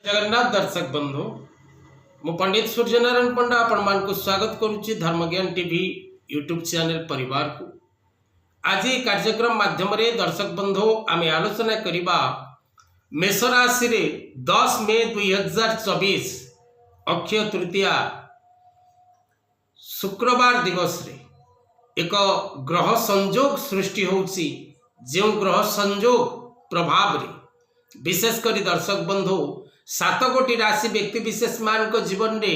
जगन्नाथ दर्शक बंधु मु पंडित सूर्यनारायण पंडा आपण मान को स्वागत करुच्ची धर्मज्ञान टीवी यूट्यूब चैनल परिवार को आज कार्यक्रम माध्यम रे दर्शक बंधु आम आलोचना करिबा मेष राशि रे 10 मे 2024 अक्षय तृतीया शुक्रवार दिवस रे एक ग्रह संयोग सृष्टि होउची जो ग्रह संयोग प्रभाव रे विशेष करी दर्शक बंधु 7 कोटी राशि व्यक्ति विशेष मान को जीवन में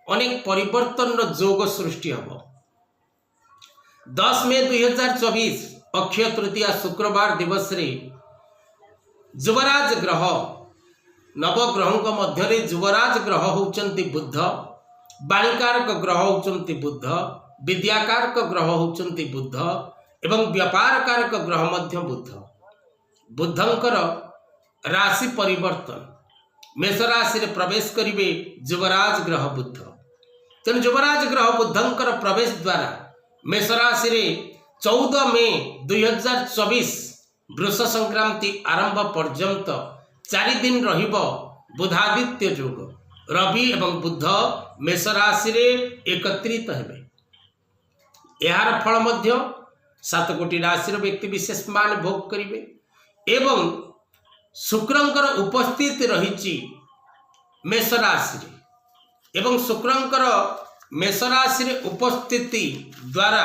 अनेक परिवर्तन जोग सृष्टि हम 10 मे 2024 अक्षय तृतीया शुक्रवार दिवस रे युवराज ग्रह नवग्रह मध्य युवराज ग्रह होचंती बुध, वाणिकारक ग्रह होचंती बुध, विद्याकारक ग्रह होचंती बुध एवं व्यापारकारक ग्रह मध्य बुध। बुधंकर राशि परिवर्तन मेष राशि रे प्रवेश करिवे युवराज ग्रह बुध। तेणु युवराज ग्रह बुधंकर प्रवेश द्वारा मेष राशि रे 14 मे 2024 वृष संक्रांति आरंभ पर्यंत 4 दिन रहिबो बुधादित्य योग। रवि एवं बुध मेष राशि रे एकत्रित हेबे। यार फल मध्य 7 कोटी राशि व्यक्ति विशेष मान भोग करिवे एवं शुक्रंकर उपस्थित रही मेष राशि रे एवं शुक्रंकर मेष राशि रे उपस्थिति द्वारा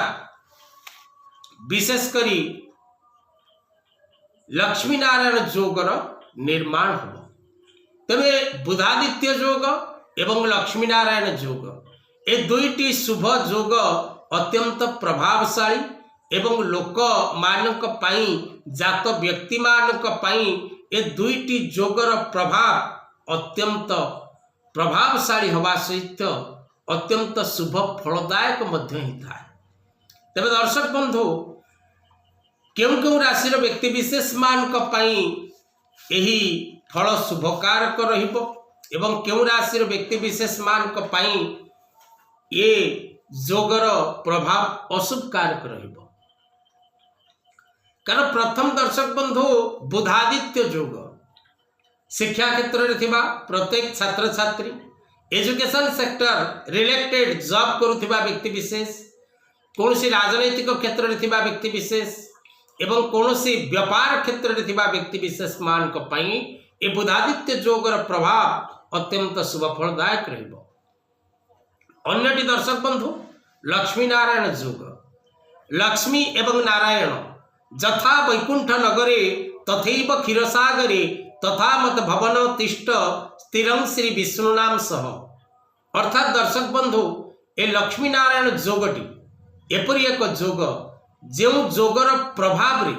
विशेष करी लक्ष्मी नारायण योगर निर्माण हो। तेरे बुधादित्य योग एवं लक्ष्मी नारायण योग ए दुईटी शुभ योग अत्यंत प्रभावशाली एवं लोक मानक पाई जात व्यक्ति मानक पाई ए दुईटी जोगर प्रभाव अत्यंत प्रभावशाली हवा सहित अत्यंत शुभ फलदायक मध्य ही था। तेरे दर्शक बंधु क्यों क्यों राशि व्यक्ति विशेष मानक पाई एही फल शुभकारक रहिबो एवं क्यों राशि व्यक्ति विशेष मानक पाई ये जोगर प्रभाव अशुभकारक रहिबो। कारण प्रथम दर्शक बंधु बुधादित्य योग शिक्षा क्षेत्र में थिबा प्रत्येक छात्र छात्री एजुकेशन सेक्टर रिलेटेड जॉब करुथिबा व्यक्ति विशेष कौनसी राजनैतिक क्षेत्र में थिबा व्यक्ति विशेष एवं कौनसी व्यापार क्षेत्र में थिबा व्यक्ति विशेष मान को पई ए बुधादित्य योगर प्रभाव अत्यंत शुभ फलदायक रहिबो। अन्यटी दर्शक बंधु लक्ष्मी नारायण योग लक्ष्मी एवं नारायण जथा वैकुंठ नगरे तथैव क्षीरसागरे तथा मत भवन तिष्ठ स्थिरं श्री विष्णुनाम सह। अर्थात दर्शक बंधु ए लक्ष्मी नारायण जोगटी एपरी एक जोग जो जोगर प्रभाव रे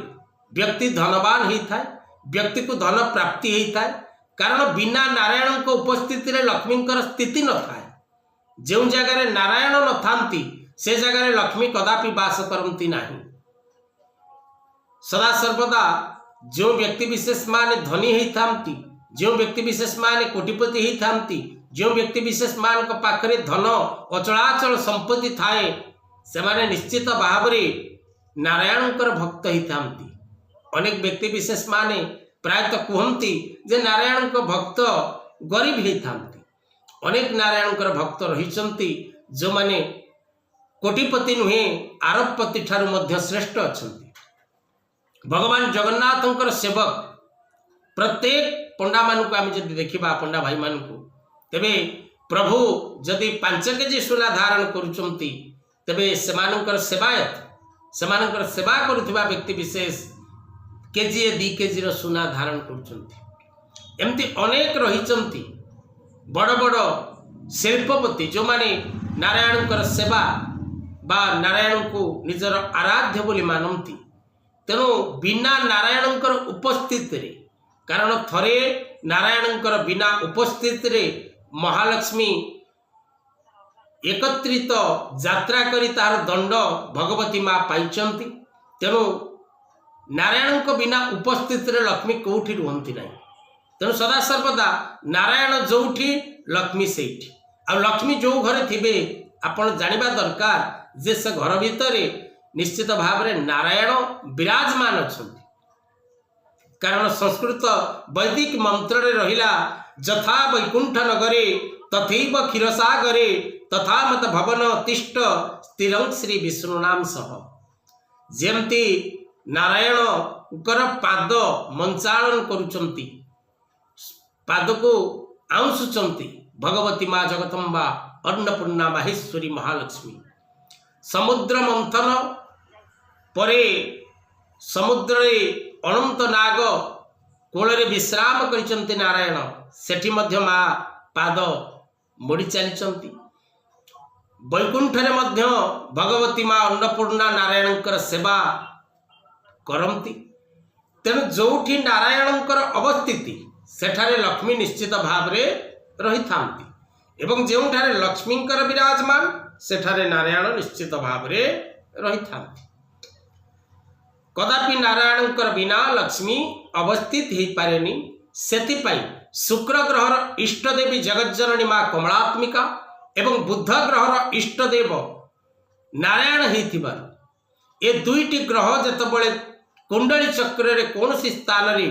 व्यक्ति धनवान होता है, व्यक्ति को धन प्राप्ति होता है। कारण बिना नारायण को उपस्थिति रे लक्ष्मींकर स्थिति न थाए। जो जगह नारायण न थांती से जगह लक्ष्मी कदापि वास करती नहीं। सदा सर्वदा जो व्यक्ति विशेष माने धनी होता जो व्यक्ति विशेष माने कोटिपति होता जो व्यक्ति विशेष मान को पाखरे धन अचलाचल संपत्ति थाए से माने निश्चित भाव में नारायणकर भक्त होता। अनेक व्यक्ति विशेष माने प्रायतः कहती जे नारायण को भक्त गरीब होता। अनेक नारायणकर भक्त रही जो माने कोटिपति नुहे आरबपति ठारू मध्य श्रेष्ठ अच्छा। भगवान जगन्नाथंकर सेवक प्रत्येक पंडा मान को आम जब देखा पंडा भाई मान को तेबे प्रभु जदि 5 केजी सुना धारण करुचंती तेबे सेमानंकर सेवायत सेमानंकर सेवा करुथिबा व्यक्ति विशेष केजीए 2 केजी रो सुना धारण करुचंती। एमती अनेक रहिचंती बड़ बड़ शिल्पपति जो माने नारायणंकर सेवा बा नारायण को निजर आराध्य बोली मानती। तेणु बिना नारायणंकर उपस्थिति रे कारण थरे नारायणंकर बिना उपस्थिति रे महालक्ष्मी एकत्रित यात्रा करी तार दंड भगवती माँ पाइचंती। तेणु नारायण को बिना उपस्थिति रे लक्ष्मी कोठी रुहंती नहीं। तेणु सदा सर्वदा नारायण जोठी लक्ष्मी सेठी आ लक्ष्मी जो घरे थिबे आपण जानिबा दरकार जे से घर भितर निश्चित भाव में नारायण विराजमान अच्छा। कारण संस्कृत वैदिक मंत्र रहिला जथा वैकुंठ नगरे तथैव क्षीरसागरे तथा मत भवन तिष्ठ स्थिरं श्री विष्णु नाम सह। जेमती नारायण पाद मंचालन करुचंती, पाद को आउंसुचंती भगवती माँ जगदम्बा अन्नपूर्णा माहेश्वरी महालक्ष्मी। समुद्र मंथन परे समुद्र अनंत नाग कोଳରେ विश्राम करिचंती नारायण, सेठी मध्य माँ पाद मोड़ी चलीचंती। वैकुंठरे मध्य भगवती माँ अन्नपूर्णा नारायणकर सेवा करंती। तेणु जोठी नारायणकर अवस्थिति सेठारे लक्ष्मी निश्चित भाव रे रही थांती एवं जोठारे लक्ष्मीकर विराजमान सेठारे नारायण निश्चित भाव रे रही थांती। कदापि नारायणकर बिना लक्ष्मी अवस्थित ही पारेनी। सेथिपाई शुक्र ग्रहर इष्टदेवी जगज्जननी माँ कमलात्मिका एवं बुध ग्रहर इष्टदेव नारायण हे दुईटी ग्रह जेतबेले कुंडली चक्र रे कौन सी स्थान रे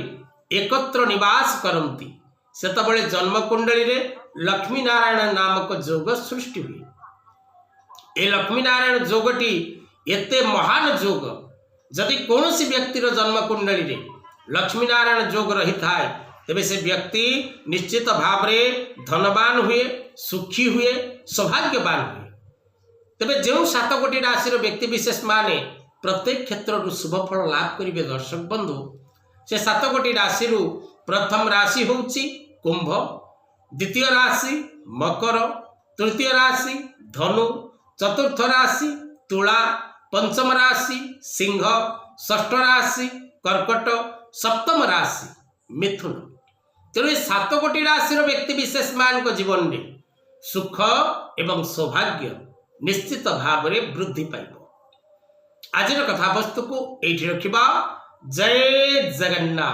एकत्र निवास करती सेतबेले जन्म कुंडली रे लक्ष्मी नारायण नामक जोग सृष्टि हुए। ए लक्ष्मी नारायण जोगटी एते महान जोग, जदि कौन सी व्यक्तिर जन्म कुंडली रे लक्ष्मी नारायण जोग रही थाए तेबे से व्यक्ति निश्चित भाव रे धनवान हुए, सुखी हुए, सौभाग्यवान हुए। तेबे जो 7 कोटी राशि व्यक्ति विशेष माने प्रत्येक क्षेत्र शुभ फल लाभ करेंगे। दर्शक बंधु, से 7 कोटी राशि प्रथम राशि होउची कुंभ, द्वितीय राशि मकर, तृतीय राशि धनु, चतुर्थ राशि तुला, पंचम राशि सिंह, षष्ठ राशि कर्कट, सप्तम राशि मिथुन। तेणु 7 कोटी राशि व्यक्ति विशेष मान जीवन में सुख एवं सौभाग्य निश्चित भाव में वृद्धि पाइब। आज कथा वस्तु को एठी रखिबा। जय जगन्नाथ।